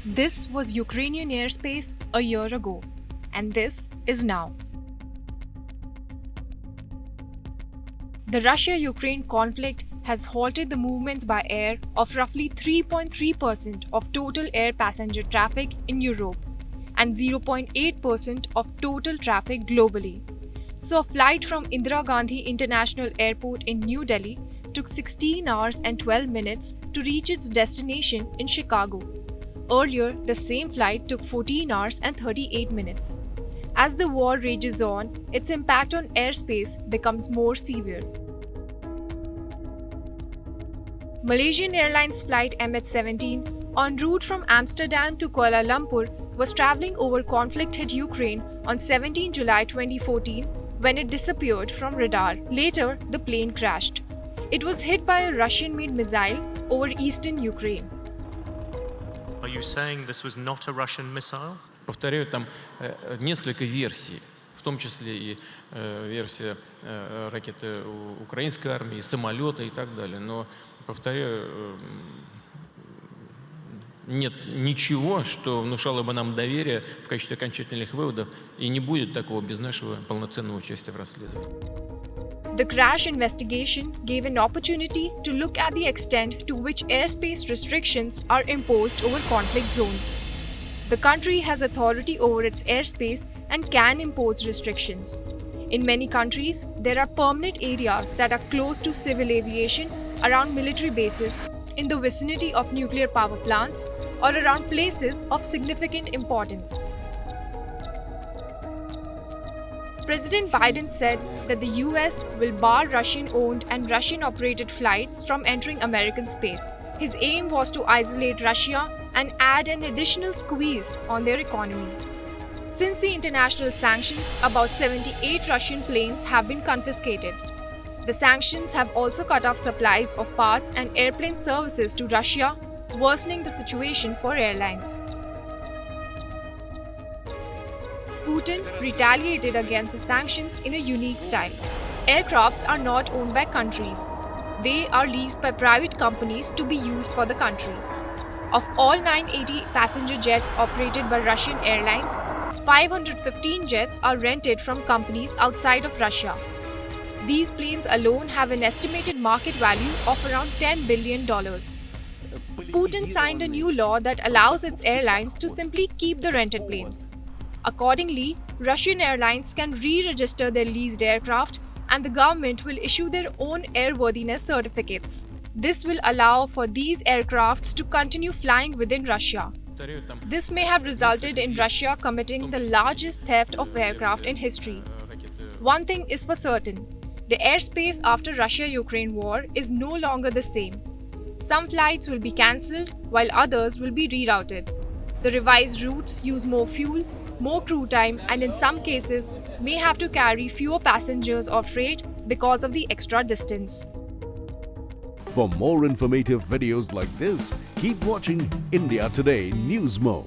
This was Ukrainian airspace a year ago, and this is now. The Russia-Ukraine conflict has halted the movements by air of roughly 3.3% of total air passenger traffic in Europe and 0.8% of total traffic globally. So a flight from Indira Gandhi International Airport in New Delhi took 16 hours and 12 minutes to reach its destination in Chicago. Earlier, the same flight took 14 hours and 38 minutes. As the war rages on, its impact on airspace becomes more severe. Malaysian Airlines flight MH17 en route from Amsterdam to Kuala Lumpur was traveling over conflict-hit Ukraine on 17 July 2014 when it disappeared from radar. Later, the plane crashed. It was hit by a Russian-made missile over eastern Ukraine. Are you saying this was not a Russian missile? Повторяю, там несколько версий, в том числе и версия ракеты украинской армии, самолета и так далее. Но, повторяю, нет ничего, что внушало бы нам доверие в качестве окончательных выводов, и не будет такого без нашего полноценного участия в расследовании. The crash investigation gave an opportunity to look at the extent to which airspace restrictions are imposed over conflict zones. The country has authority over its airspace and can impose restrictions. In many countries, there are permanent areas that are close to civil aviation, around military bases, in the vicinity of nuclear power plants, or around places of significant importance. President Biden said that the US will bar Russian-owned and Russian-operated flights from entering American space. His aim was to isolate Russia and add an additional squeeze on their economy. Since the international sanctions, about 78 Russian planes have been confiscated. The sanctions have also cut off supplies of parts and airplane services to Russia, worsening the situation for airlines. Putin retaliated against the sanctions in a unique style. Aircrafts are not owned by countries. They are leased by private companies to be used for the country. Of all 980 passenger jets operated by Russian airlines, 515 jets are rented from companies outside of Russia. These planes alone have an estimated market value of around $10 billion. Putin signed a new law that allows its airlines to simply keep the rented planes. Accordingly, Russian airlines can re-register their leased aircraft and the government will issue their own airworthiness certificates. This will allow for these aircrafts to continue flying within Russia. This may have resulted in Russia committing the largest theft of aircraft in history. One thing is for certain, the airspace after Russia-Ukraine war is no longer the same. Some flights will be cancelled while others will be rerouted. The revised routes use more fuel, more crew time, and in some cases may have to carry fewer passengers or freight because of the extra distance. For more informative videos like this, keep watching India Today Newsmo.